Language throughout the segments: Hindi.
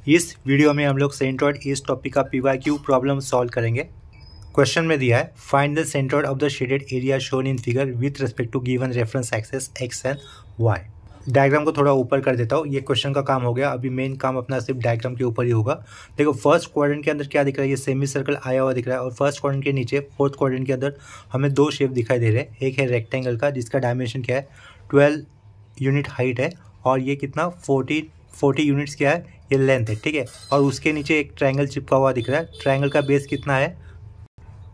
इस वीडियो में हम लोग सेंट्रॉइड इस टॉपिक का पीवाईक्यू प्रॉब्लम सॉल्व करेंगे। क्वेश्चन में दिया है find the centroid of the shaded area shown in figure with respect to given reference axes x and y. Diagram को थोड़ा ऊपर कर देता हूँ, ये क्वेश्चन का काम हो गया। अभी मेन काम अपना सिर्फ डायग्राम के ऊपर ही होगा। देखो फर्स्ट क्वाड्रेंट के अंदर क्या दिख रहा है, ये सेमी सर्कल आया हुआ दिख रहा है, और फर्स्ट क्वाड्रेंट के नीचे फोर्थ क्वाड्रेंट के अंदर हमें दो शेप दिखाई दे रहे हैं। एक है रेक्टेंगल का जिसका डायमेंशन क्या है 12 यूनिट हाइट है, और ये कितना 40 यूनिट्स क्या है, ये लेंथ है, ठीक है। और उसके नीचे एक ट्रायंगल चिपका हुआ दिख रहा है। ट्रायंगल का बेस कितना है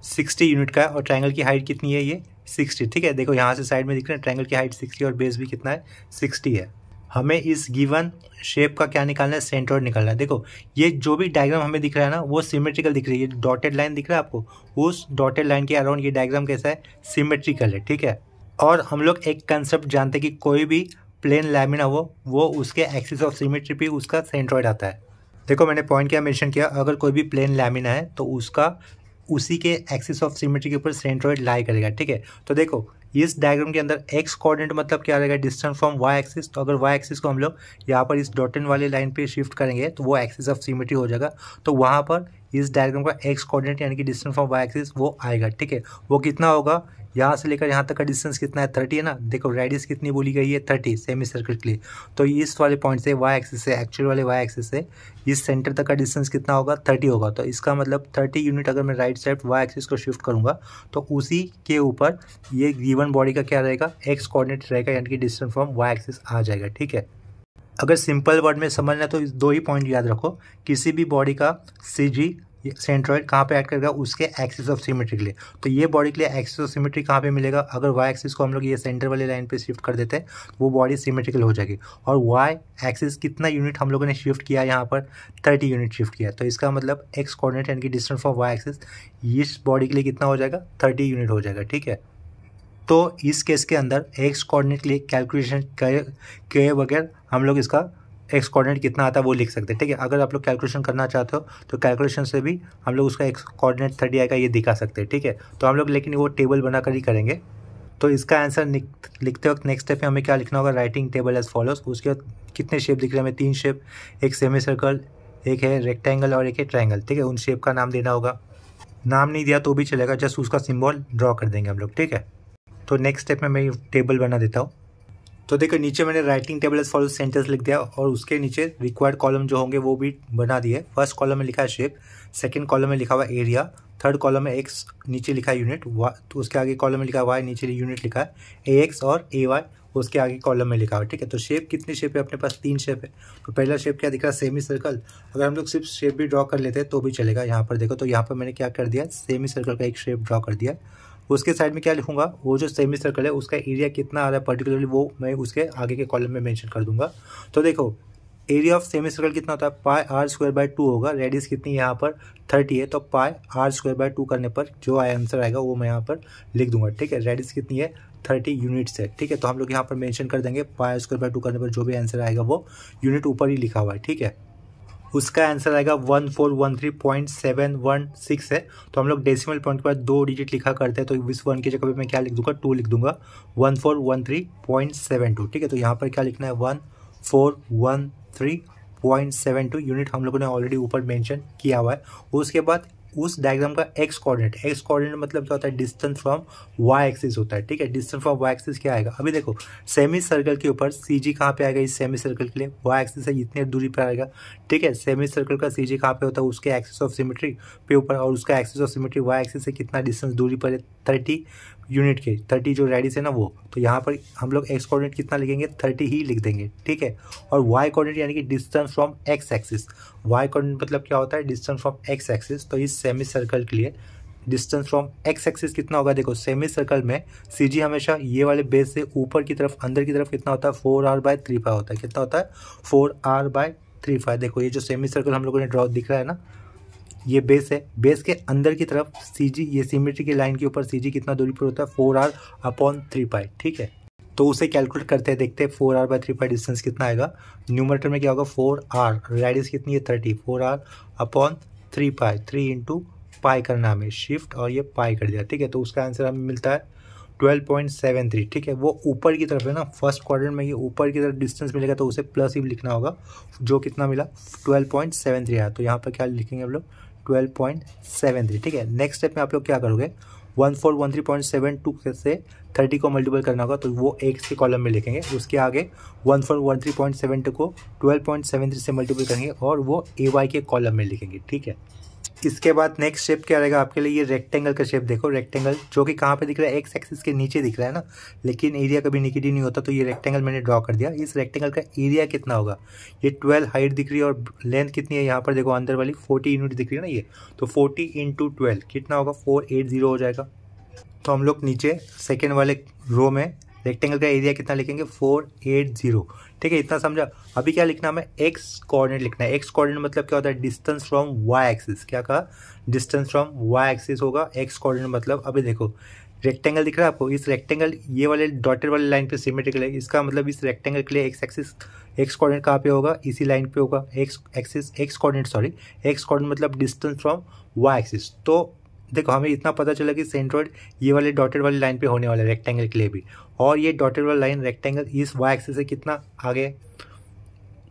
60 यूनिट का है, और ट्रायंगल की हाइट कितनी है ये 60, ठीक है। देखो यहाँ से साइड में दिख रहा है ट्रायंगल की हाइट 60 और बेस भी कितना है 60 है। हमें इस गिवन शेप का क्या निकालना है, सेंट्रॉइड निकालना है। देखो ये जो भी डायग्राम हमें दिख रहा है ना वो सिमेट्रिकल दिख रही है। डॉटेड लाइन दिख रहा है आपको, उस डॉटेड लाइन के अराउंड ये डायग्राम कैसा है, सिमेट्रिकल है, ठीक है। और हम लोग एक कंसेप्ट जानते हैं कि कोई भी प्लेन लैमिना वो उसके एक्सिस ऑफ सिमेट्री पे उसका सेंट्रॉइड आता है। देखो मैंने पॉइंट क्या मेंशन किया, अगर कोई भी प्लेन लैमिना है तो उसका उसी के एक्सिस ऑफ सिमेट्री के ऊपर सेंट्रॉइड लाई करेगा, ठीक है। तो देखो इस डायग्राम के अंदर एक्स कोऑर्डिनेट मतलब क्या रहेगा, डिस्टेंस फ्रॉम वाई एक्सिस। तो अगर वाई एक्सिस को हम लोग यहाँ पर इस डॉटेड वाली लाइन पे शिफ्ट करेंगे तो वो एक्सिस ऑफ सिमेट्री हो जाएगा। तो वहाँ पर इस डायग्राम का एक्स कोऑर्डिनेट यानी कि डिस्टेंस फ्रॉम वाई एक्सिस वो आएगा, ठीक है। वो कितना होगा, यहाँ से लेकर यहाँ तक का डिस्टेंस कितना है 30 है ना। देखो रेडियस कितनी बोली गई है 30 सेमी सर्कल के लिए। तो इस वाले पॉइंट से वाई एक्सिस से एक्चुअल वाले वाई एक्सिस से इस सेंटर तक का डिस्टेंस कितना होगा 30 होगा। तो इसका मतलब 30 यूनिट अगर मैं राइट साइड वाई एक्सिस को शिफ्ट करूँगा तो उसी के ऊपर ये गिवन बॉडी का क्या रहेगा, एक्स कोऑर्डिनेट रहेगा, यानी कि डिस्टेंस फ्रॉम वाई एक्सिस आ जाएगा, ठीक है। अगर सिंपल वर्ड में समझना तो इस दो ही पॉइंट याद रखो, किसी भी बॉडी का सी जी सेंट्रॉइड कहाँ पे ऐड करेगा, उसके एक्सिस ऑफ सिमेट्री के लिए। तो ये बॉडी के लिए एक्सिस ऑफ सिमेट्री कहाँ पे मिलेगा, अगर वाई एक्सिस को हम लोग ये सेंटर वाले लाइन पे शिफ्ट कर देते हैं तो वो बॉडी सिमेट्रिकल हो जाएगी। और वाई एक्सिस कितना यूनिट हम लोगों ने शिफ्ट किया, यहाँ पर 30 यूनिट शिफ्ट किया। तो इसका मतलब एक्स कोऑर्डिनेट यानी कि डिस्टेंस फ्रॉम वाई एक्सिस इस बॉडी के लिए कितना हो जाएगा 30 यूनिट हो जाएगा, ठीक है। तो इस केस के अंदर एक्स कोऑर्डिनेट के लिए कैलकुलेशन के बगैर हम लोग इसका एक्स कोऑर्डिनेट कितना आता है वो लिख सकते हैं, ठीक है। अगर आप लोग कैलकुलेशन करना चाहते हो तो कैलकुलेशन से भी हम लोग उसका एक्स कोऑर्डिनेट 30 आएगा ये दिखा सकते हैं, ठीक है। तो हम लोग लेकिन वो टेबल बनाकर ही करेंगे। तो इसका आंसर लिखते वक्त नेक्स्ट स्टेप में हमें क्या लिखना होगा, राइटिंग टेबल एज फॉलोज। उसके बाद कितने शेप दिख रहे हैं हमें, 3 शेप, एक सेमी सर्कल, एक है रेक्टेंगल और एक है ट्रायंगल, ठीक है। उन शेप का नाम देना होगा। नाम नहीं दिया तो भी चलेगा, जस्ट उसका सिम्बॉल ड्रॉ कर देंगे हम लोग, ठीक है। तो नेक्स्ट स्टेप में मैं टेबल बना देता हूँ। तो देखो नीचे मैंने writing table as follow sentence लिख दिया, और उसके नीचे रिक्वायर्ड कॉलम जो होंगे वो भी बना दिए। फर्स्ट कॉलम में लिखा है शेप, सेकंड कॉलम में लिखा हुआ एरिया, थर्ड कॉलम में एक्स, नीचे लिखा है यूनिट, तो उसके आगे कॉलम में लिखा है वाई, नीचे यूनिट लिखा है ए एक्स और ए वाई, उसके आगे कॉलम में लिखा हुआ है, ठीक है। तो शेप कितनी शेप है अपने पास, 3 शेप है। तो पहला शेप क्या दिख रहा है, सेमी सर्कल। अगर हम लोग सिर्फ शेप भी ड्रॉ कर लेते हैं तो भी चलेगा। यहाँ पर देखो, तो यहाँ पर मैंने क्या कर दिया, सेमी सर्कल का एक शेप ड्रॉ कर दिया। उसके साइड में क्या लिखूंगा, वो जो सेमी सर्कल है उसका एरिया कितना आ रहा है पर्टिकुलरली वो मैं उसके आगे के कॉलम में मेंशन कर दूंगा। तो देखो एरिया ऑफ सेमी सर्कल कितना होता है, पाई आर स्क्वायर बाय 2 होगा। रेडियस कितनी यहाँ पर 30 है, तो पाई आर स्क्वायर बाय 2 करने पर जो आंसर आएगा वो मैं यहाँ पर लिख दूंगा, ठीक है। रेडियस कितनी है 30 यूनिट्स है, ठीक है। तो हम लोग यहाँ पर मेंशन कर देंगे पाई स्क्वायर बाय 2 करने पर जो भी आंसर आएगा वो यूनिट ऊपर ही लिखा हुआ है, ठीक है। उसका आंसर आएगा 1413.716 है। तो हम लोग डेसिमल पॉइंट के बाद 2 डिजिट लिखा करते हैं, तो इस 1 की जगह पे मैं क्या लिख दूंगा, 2 लिख दूंगा, 1413.72, ठीक है। तो यहाँ पर क्या लिखना है 1413.72 यूनिट हम लोगों ने ऑलरेडी ऊपर मेंशन किया हुआ है। उसके बाद उस डायग्राम का एक्स कोऑर्डिनेट मतलब क्या होता है, डिस्टेंस फ्रॉम वाई एक्सिस होता है, ठीक है। डिस्टेंस फ्रॉम वाई एक्सिस क्या आएगा, अभी देखो सेमी सर्कल के ऊपर सी जी कहाँ पे आएगा, इस सेमी सर्कल के लिए वाई एक्सिस से इतनी दूरी पर आएगा, ठीक है। सेमी सर्कल का सी जी कहाँ पे होता है, उसके एक्सिस ऑफ सिमेट्री पे ऊपर, और उसका axis of symmetry Y axis से कितना डिस्टेंस दूरी पर है 30 यूनिट के, 30 जो रेडियस है ना वो। तो यहाँ पर हम लोग एक्स कोऑर्डिनेट कितना लिखेंगे 30 ही लिख देंगे, ठीक है। और वाई कोऑर्डिनेट यानी कि distance from X axis, Y coordinate मतलब क्या होता है, डिस्टेंस फ्रॉम एक्स एक्सिस। तो इस सेमी सर्कल के लिए डिस्टेंस फ्रॉम एक्स एक्सिस कितना होगा, देखो सेमी सर्कल में सी जी हमेशा ये वाले बेस से ऊपर की तरफ अंदर की तरफ कितना होता है 4r/3π होता है। कितना होता है 4r/3π। देखो ये जो सेमी सर्कल हम लोगों ने ड्रॉ दिख रहा है ना, ये बेस है, बेस के अंदर की तरफ सी जी ये सिमेट्री की लाइन के ऊपर सी जी कितना दूरी पर होता है 4r/3π, ठीक है। तो उसे कैलकुलेट करते हैं, देखते हैं 4r/3π डिस्टेंस कितना आएगा। न्यूमरेटर में क्या होगा 4r, रेडियस कितनी है 30, 4r/3π, 3 इंटू पाई करना हमें शिफ्ट और ये पाई कर दिया, ठीक है। तो उसका आंसर हमें मिलता है 12.73, ठीक है। वो ऊपर की तरफ है ना, फर्स्ट क्वाड्रेंट में ये ऊपर की तरफ डिस्टेंस मिलेगा तो उसे प्लस ही लिखना होगा, जो कितना मिला 12.73 आया, तो यहाँ पर क्या लिखेंगे हम लोग 12.73, ठीक है। नेक्स्ट स्टेप में आप लोग क्या करोगे, 1413.72 से 30 को मल्टीपल करना होगा, तो वो एक्स के कॉलम में लिखेंगे। उसके आगे 1413.72 को 12.73 से मल्टीपल करेंगे और वो ए वाई के कॉलम में लिखेंगे, ठीक है। इसके बाद नेक्स्ट शेप क्या रहेगा आपके लिए, ये रेक्टेंगल का शेप देखो, रेक्टेंगल जो कि कहाँ पे दिख रहा है, एक्स एक्सिस के नीचे दिख रहा है ना, लेकिन एरिया कभी निगेटिव नहीं होता, तो ये रेक्टेंगल मैंने ड्रॉ कर दिया। इस रेक्टेंगल का एरिया कितना होगा, ये 12 हाइट दिख रही है और लेंथ कितनी है, यहाँ पर देखो अंदर वाली 40 यूनिट दिख रही है ना ये, तो 40 × 12 कितना होगा, 480 हो जाएगा। तो हम लोग नीचे सेकेंड वाले रो में रेक्टेंगल का एरिया कितना लिखेंगे, 480, ठीक है। इतना समझा। अभी क्या लिखना है हमें, एक्स कोऑर्डिनेट लिखना है। एक्स कोऑर्डिनेट मतलब क्या होता है, डिस्टेंस फ्रॉम वाई एक्सिस। क्या कहा, डिस्टेंस फ्रॉम वाई एक्सिस होगा एक्स कोऑर्डिनेट मतलब। अभी देखो रेक्टेंगल दिख रहा है आपको, इस रेक्टेंगल ये वाले डॉटेड वाले लाइन पे सिमेट्रिकल है, इसका मतलब इस रेक्टेंगल के लिए एक्स एक्सिस, एक्स कोऑर्डिनेट कहाँ पे होगा, इसी लाइन पे होगा। एक्स एक्सिस, एक्स कोऑर्डिनेट मतलब डिस्टेंस फ्रॉम वाई एक्सिस। तो देखो हमें इतना पता चला कि सेंट्रोइड ये वाले डॉटेड वाली लाइन पे होने वाला है रेक्टेंगल के लिए भी, और ये डॉटेड वाला लाइन रेक्टेंगल इस वाई एक्सिस से कितना आगे,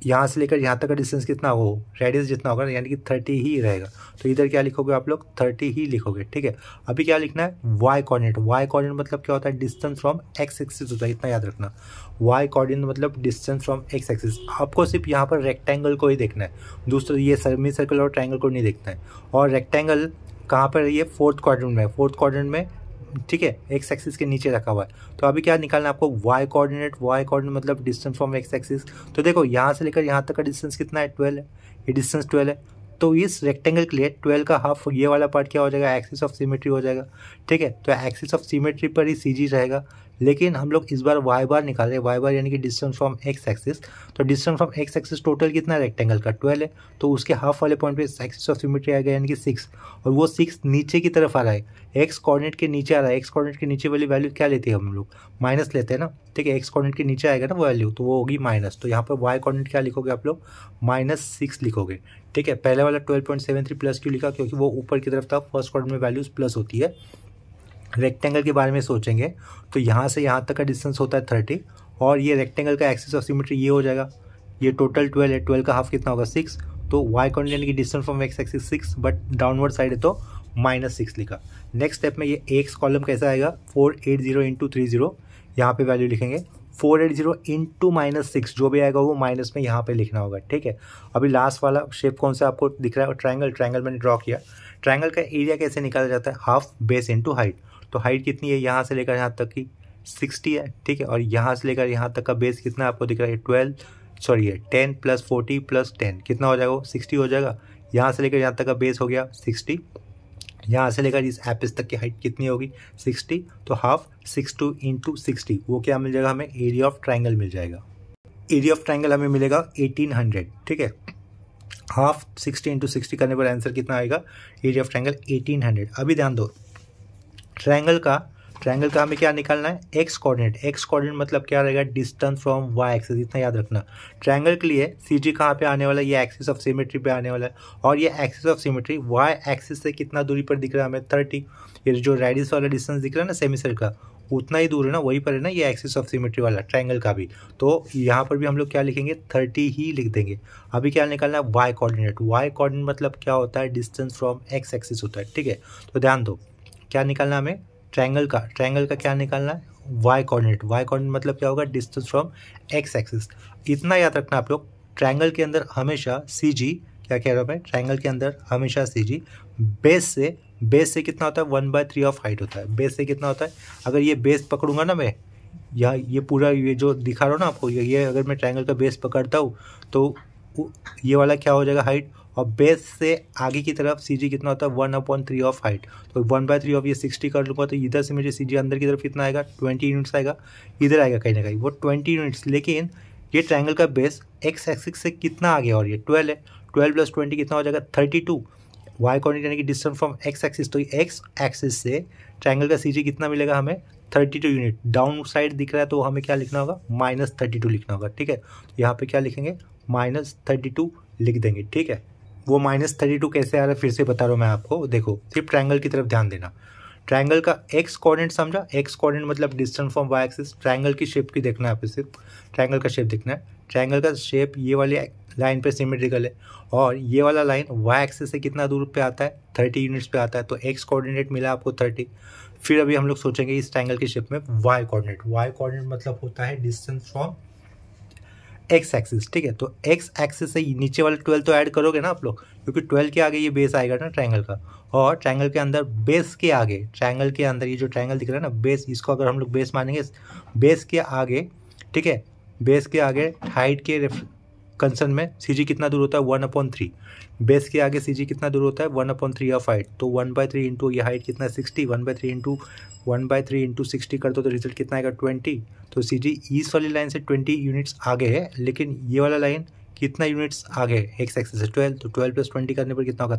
यहाँ से लेकर यहाँ तक का डिस्टेंस कितना हो, रेडियस जितना होगा यानी कि 30 ही रहेगा। तो इधर क्या लिखोगे आप लोग, 30 ही लिखोगे, ठीक है। अभी क्या लिखना है, वाई कोऑर्डिनेट। वाई कोऑर्डिनेट मतलब क्या होता है, डिस्टेंस फ्रॉम एक्स एक्सिस होता है, इतना याद रखना। वाई कोऑर्डिनेट मतलब डिस्टेंस फ्रॉम एक्स एक्सिस। आपको सिर्फ यहाँ पर रेक्टेंगल को ही देखना है, दूसरा ये सेमी सर्कल और ट्रायंगल को नहीं देखना है। और रेक्टेंगल कहाँ पर ये फोर्थ क्वाड्रेंट में, फोर्थ क्वाड्रेंट में, ठीक है, एक्स एक्सिस के नीचे रखा हुआ है। तो अभी क्या निकालना है आपको, वाई कोऑर्डिनेट। वाई कोऑर्डिनेट मतलब डिस्टेंस फ्रॉम एक्स एक्सिस। तो देखो यहाँ से लेकर यहाँ तक का डिस्टेंस कितना है, 12 है, ये डिस्टेंस 12 है। तो इस रेक्टेंगल के लिए 12 का हाफ, ये वाला पार्ट क्या हो जाएगा, एक्सिस ऑफ सिमेट्री हो जाएगा, ठीक है। तो एक्सिस ऑफ सिमेट्री पर ही सी जी रहेगा, लेकिन हम लोग इस बार वाई बार निकाल रहे हैं। वाई बार यानी कि डिस्टेंस फ्रॉम एक्स एक्सिस। तो distance from X axis total कितना है रेक्टेंगल का, 12 है, तो उसके हाफ वाले पॉइंट पे एक्सिस ऑफ सिमेट्री आएगा यानी कि 6, और वो 6 नीचे की तरफ आ रहा है, एक्स कोऑर्डिनेट के नीचे आ रहा है। एक्स कोऑर्डिनेट के नीचे वाली वैल्यू क्या लेते हैं हम लोग, माइनस लेते हैं ना, ठीक है। एक्स कोऑर्डिनेट के नीचे आएगा ना वैल्यू, तो वो होगी माइनस। तो यहाँ पर वाई कोऑर्डिनेट क्या लिखोगे आप लोग, -6 लिखोगे, ठीक है। पहले वाला 12.73 प्लस क्यों लिखा, क्योंकि वो ऊपर की तरफ था, फर्स्ट क्वाड्रेंट में वैल्यूज प्लस होती है। रेक्टेंगल के बारे में सोचेंगे तो यहाँ से यहाँ तक का डिस्टेंस होता है 30, और ये रेक्टेंगल का एक्सिस ऑफ सिमेट्री ये हो जाएगा, ये टोटल 12 है, 12 का हाफ कितना होगा 6। तो वाई कोऑर्डिनेट की distance from X axis 6, but downward side है तो -6 लिखा। नेक्स्ट स्टेप में ये एक्स कॉलम कैसा आएगा, 480 × 30, यहाँ पे वैल्यू लिखेंगे 480 × -6, जो भी आएगा वो माइनस में यहाँ पे लिखना होगा, ठीक है। अभी लास्ट वाला शेप कौन सा आपको दिख रहा है, ट्रायंगल। ट्रायंगल मैंने ड्रॉ किया। ट्रायंगल का एरिया कैसे निकाला जाता है, हाफ बेस इंटू हाइट। तो हाइट कितनी है, यहाँ से लेकर यहाँ तक की 60 है, ठीक है, और यहाँ से लेकर यहाँ तक का बेस कितना आपको दिख रहा है, 10 + 40 + 10 कितना हो जाएगा, वो 60 हो जाएगा। यहाँ से लेकर यहाँ तक का बेस हो गया 60, यहाँ से लेकर इस एपिस तक की हाइट कितनी होगी 60, तो हाफ 62 × 60, वो क्या मिल जाएगा हमें, एरिया ऑफ ट्रायंगल मिल जाएगा। एरिया ऑफ ट्रायंगल हमें मिलेगा 1800, ठीक है। हाफ 60 × 60 करने पर आंसर कितना आएगा, एरिया ऑफ ट्रायंगल 1800। अभी ध्यान दो, ट्रायंगल का हमें क्या निकालना है, एक्स कोऑर्डिनेट। एक्स कोऑर्डिनेट मतलब क्या रहेगा, डिस्टेंस फ्रॉम वाई एक्सिस, इतना याद रखना। ट्रायंगल के लिए सी जी कहाँ पे आने वाला है, ये एक्सिस ऑफ सिमेट्री पे आने वाला है, और ये axis of symmetry Y axis से कितना दूरी पर दिख रहा है हमें, 30। ये जो रेडियस वाला डिस्टेंस दिख रहा है ना सेमी सर्कल का, उतना ही दूर है ना, वही पर है ना ये एक्सिस ऑफ सिमेट्री वाला ट्रायंगल का भी। तो यहाँ पर भी हम लोग क्या लिखेंगे, 30 ही लिख देंगे। अभी क्या निकालना है, वाई कोऑर्डिनेट। वाई कोऑर्डिनेट मतलब क्या होता है, डिस्टेंस फ्रॉम एक्स एक्सिस होता है, ठीक है। तो ध्यान दो क्या निकालना है हमें, ट्रायंगल का क्या निकालना है, वाई कोऑर्डिनेट। वाई कोऑर्डिनेट मतलब क्या होगा, डिस्टेंस फ्रॉम एक्स एक्सिस। इतना याद रखना आप लोग, ट्रायंगल के अंदर हमेशा सी जी, क्या कह रहा हूँ मैं, ट्रायंगल के अंदर हमेशा सी जी बेस से कितना होता है, 1/3 ऑफ हाइट होता है। बेस से कितना होता है, अगर ये बेस पकड़ूंगा ना मैं, या ये पूरा ये जो दिखा रहा हूँ ना आपको, ये अगर मैं ट्रायंगल का बेस पकड़ता हूँ तो ये वाला क्या हो जाएगा हाइट, और बेस से आगे की तरफ सी जी कितना होता है, 1/3 ऑफ हाइट। तो 1/3 ऑफ ये 60 कर लूँगा, तो इधर से मुझे सी जी अंदर की तरफ कितना आएगा, 20 यूनिट्स आएगा। इधर आएगा कहीं ना कहीं वो 20 यूनिट्स, लेकिन ये ट्रायंगल का बेस एक्स एक्सिस से कितना आगे, और ये 12 है, 12 + 20 कितना हो जाएगा, 32। वाई कोऑर्डिनेट यानी कि डिस्टेंस फ्रॉम एक्स एक्सिस, तो एक्स एक्सिस से ट्रायंगल का सी जी कितना मिलेगा हमें, 32 यूनिट। डाउन साइड दिख रहा है तो हमें क्या लिखना होगा, -32 लिखना होगा, ठीक है। तो यहाँ पे क्या लिखेंगे, -32 लिख देंगे, ठीक है। वो -32 कैसे आ रहा है फिर से बता रहा हूँ मैं आपको, देखो सिर्फ ट्रायंगल की तरफ ध्यान देना। ट्रायंगल का एक्स कोऑर्डिनेट समझा, एक्स कोऑर्डिनेट मतलब distance from Y axis. Triangle की शेप की देखना है आपको, सिर्फ ट्रायंगल का शेप देखना है। ट्रायंगल का शेप ये वाली लाइन पे सिमेट्रिकल है और ये वाला लाइन वाई एक्सिस से कितना दूर पे आता है, 30 यूनिट्स पे आता है। तो एक्स कोऑर्डिनेट मिला आपको 30। फिर अभी हम लोग सोचेंगे इस ट्रायंगल की शेप में वाई कोऑर्डिनेट। वाई कोऑर्डिनेट मतलब होता है डिस्टेंस फ्रॉम एक्स एक्सिस, ठीक है। तो एक्स एक्सिस से नीचे वाले 12 तो ऐड करोगे ना आप लोग, क्योंकि 12 के आगे ये बेस आएगा ना ट्रायंगल का। और ट्रायंगल के अंदर बेस के आगे, ट्रायंगल के अंदर ये जो ट्रायंगल दिख रहा है ना बेस, इसको अगर हम लोग बेस मानेंगे, बेस के आगे, ठीक है, बेस के आगे हाइट के कंसर्न में सी कितना दूर होता है 1/3। बेस के आगे सी कितना दूर होता है 1/3 ऑफ हाइट। तो 1/3 इंटू ये हाइट कितना 60, 1/3 इंटू 60 कर दो तो रिजल्ट कितना आएगा 20। तो सी ईस्ट वाली लाइन से 20 यूनिट्स आगे है, लेकिन ये वाला लाइन कितना यूनिट्स आगे है एक्स एक्सिस से 12। तो 12 + 20 करने पर कितना होगा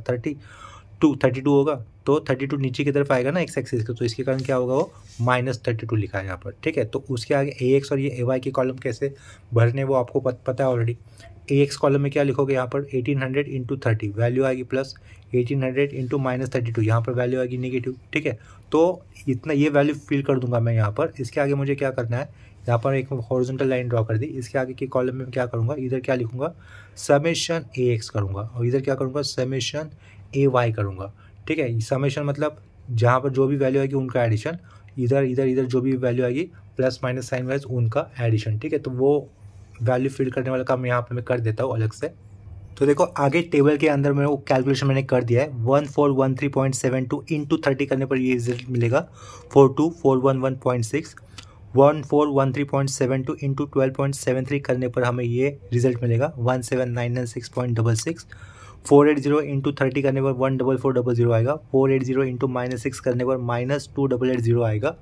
32 होगा। तो 32 नीचे की तरफ आएगा ना एक्स एक्सिस का, तो इसके कारण क्या होगा वो -32 लिखा है यहाँ पर, ठीक है। तो उसके आगे ए एक्स और ये ए वाई के कॉलम कैसे भरने वो आपको पता है ऑलरेडी। ए एक्स कॉलम में क्या लिखोगे यहाँ पर 1800 इंटू 30 वैल्यू आएगी प्लस 1800 इंटू -32 यहाँ पर वैल्यू आएगी नेगेटिव, ठीक है। तो इतना ये वैल्यू फिल कर दूंगा मैं यहाँ पर। इसके आगे मुझे क्या करना है, यहाँ पर एक हॉरिजॉन्टल लाइन ड्रॉ कर दी। इसके आगे के कॉलम में क्या करूँगा, इधर क्या लिखूंगा समेशन ए एक्स करूँगा और इधर क्या करूँगा समेशन ए वाई करूँगा, ठीक है। समेशन मतलब जहाँ पर जो भी वैल्यू आएगी उनका एडिशन, इधर इधर इधर जो भी वैल्यू आएगी प्लस माइनस साइन वाइज उनका एडिशन, ठीक है। तो वो वैल्यू फिल करने वाला काम यहाँ पर मैं कर देता हूँ अलग से। तो देखो आगे टेबल के अंदर में वो कैलकुलेशन मैंने कर दिया है। 1413.72 इंटू 30 करने पर ये रिजल्ट मिलेगा 42411.6। 1413.72 इंटू 12.73 करने पर हमें ये रिजल्ट मिलेगा 17996.66। 480 इंटू 30 करने पर 14400 आएगा। 480 इंटू -6 करने पर -2880 आएगा।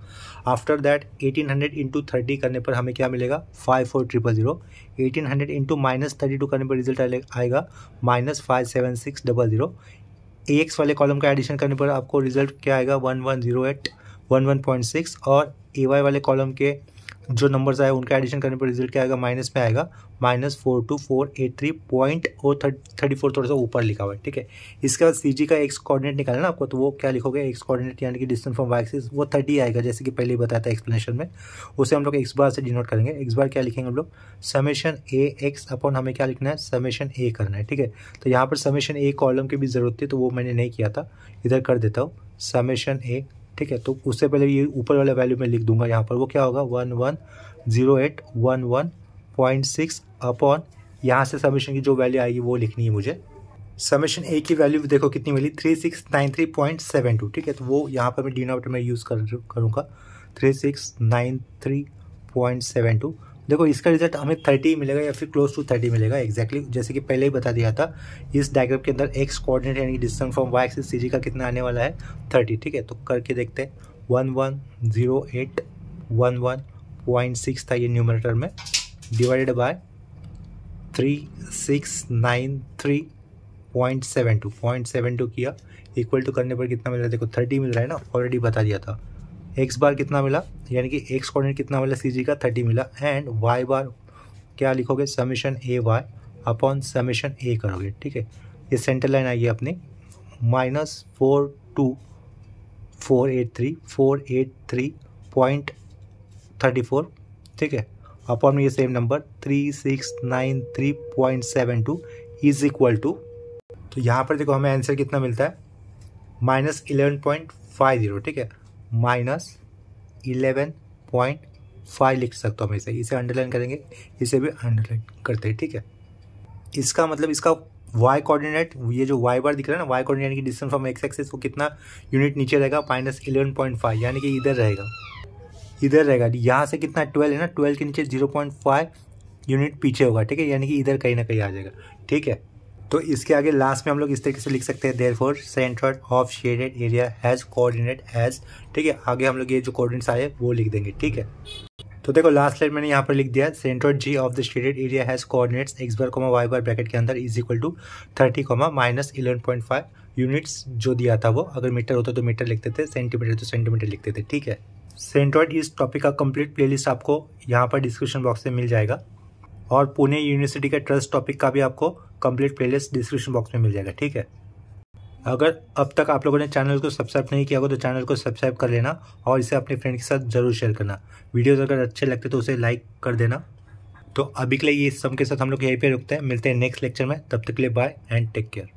आफ्टर दैट 1800 इंटू 30 करने पर हमें क्या मिलेगा 54000। 1800 इंटू -32 करने पर रिजल्ट आएगा -57600। ए एक्स वाले कॉलम का एडिशन करने पर आपको रिजल्ट क्या आएगा 110811.6 और ए वाई वाले कॉलम के जो नंबर्स आए उनका एडिशन करने पर रिजल्ट क्या आएगा माइनस में आएगा -42483.34 थोड़ा सा ऊपर लिखा हुआ है, ठीक है। इसके बाद सी जी का एक्स कोऑर्डिनेट निकालना ना आपको, तो वो क्या लिखोगे एक्स कोऑर्डिनेट यानी कि डिस्टेंस फ्रॉम वाई एक्सिस वो 30 आएगा, जैसे कि पहले ही बताया था एक्सप्लेनेशन में। उसे हम लोग एक्स बार से डिनोट करेंगे। एक्स बार क्या लिखेंगे हम लोग समेशन ए एक्स अपॉन हमें क्या लिखना है समेशन ए करना है, ठीक है। तो यहाँ पर समेशन ए कॉलम की भी जरूरत थी तो वो मैंने नहीं किया था, इधर कर देता हूँ समेशन ए, ठीक है। तो उससे पहले ये ऊपर वाला वैल्यू मैं लिख दूंगा यहाँ पर, वो क्या होगा 110811.6 अपॉन यहाँ से समेशन की जो वैल्यू आएगी वो लिखनी है मुझे। समेशन ए की वैल्यू देखो कितनी मिली 3693.72, ठीक है। तो वो यहाँ पर मैं डिनोमिनेटर में यूज़ करूँगा 3693.72। देखो इसका रिजल्ट हमें 30 मिलेगा या फिर क्लोज टू 30 मिलेगा एग्जैक्टली, जैसे कि पहले ही बता दिया था। इस डायग्राम के अंदर एक्स कोऑर्डिनेट यानी डिस्टेंस फ्रॉम वाई एक्सिस सी जी का कितना आने वाला है 30, ठीक है। तो करके देखते हैं 110811.6 था ये न्यूमरेटर में, डिवाइडेड बाय 3693.72 किया, इक्वल टू करने पर कितना मिल रहा है देखो 30 मिल रहा है ना, ऑलरेडी बता दिया था। एक्स बार कितना मिला यानी कि एक्स कोऑर्डिनेट कितना मिला सी जी का 30 मिला, एंड वाई बार क्या लिखोगे समेशन ए वाई अपॉन समेशन ए करोगे, ठीक है। ये सेंटर लाइन आई है अपनी -42483.34, ठीक है, अपॉन में ये same number 3693.72 is equal to, तो यहाँ पर देखो हमें आंसर कितना मिलता है -11.50, ठीक है, -11.5 लिख सकता हूँ मैं इसे अंडरलाइन करेंगे, इसे भी अंडरलाइन करते हैं, ठीक है। इसका मतलब इसका वाई कोऑर्डिनेट, ये जो वाई बार दिख रहा है ना वाई कोऑर्डिनेट यानी कि डिस्टेंस फ्रॉम एक्स एक्सिस वो कितना यूनिट नीचे रहेगा -11.5 यानी कि इधर रहेगा, यहाँ से कितना 12 है ना, 12 के नीचे 0.5 यूनिट पीछे होगा, ठीक है, यानी कि इधर कहीं ना कहीं आ जाएगा, ठीक है। तो इसके आगे लास्ट में हम लोग इस तरीके से लिख सकते हैं therefore centre of shaded area has coordinate as, ठीक है। आगे हम लोग ये जो कोऑर्डिनेट्स आए वो लिख देंगे, ठीक है। तो देखो लास्ट लाइन मैंने यहाँ पर लिख दिया centre G of the shaded area has coordinates X bar comma Y bar bracket के अंदर इज इक्वल टू 30 -11.5 यूनिट्स जो दिया था वो, अगर मीटर होता तो मीटर लिखते थे, सेंटीमीटर तो सेंटीमीटर लिखते थे, ठीक है। सेंट्रॉइड इस टॉपिक का कंप्लीट प्लेलिस्ट आपको यहाँ पर डिस्क्रिप्शन बॉक्स में मिल जाएगा और पुणे यूनिवर्सिटी के ट्रस्ट टॉपिक का भी आपको कंप्लीट प्लेलिस्ट डिस्क्रिप्शन बॉक्स में मिल जाएगा, ठीक है। अगर अब तक आप लोगों ने चैनल को सब्सक्राइब नहीं किया हो तो चैनल को सब्सक्राइब कर लेना और इसे अपने फ्रेंड के साथ ज़रूर शेयर करना। वीडियोज़ अगर अच्छे लगते तो उसे लाइक कर देना। तो अभी के लिए ये सम के साथ हम लोग यहीं पे रुकते हैं, मिलते हैं नेक्स्ट लेक्चर में। तब तक के लिए बाय एंड टेक केयर।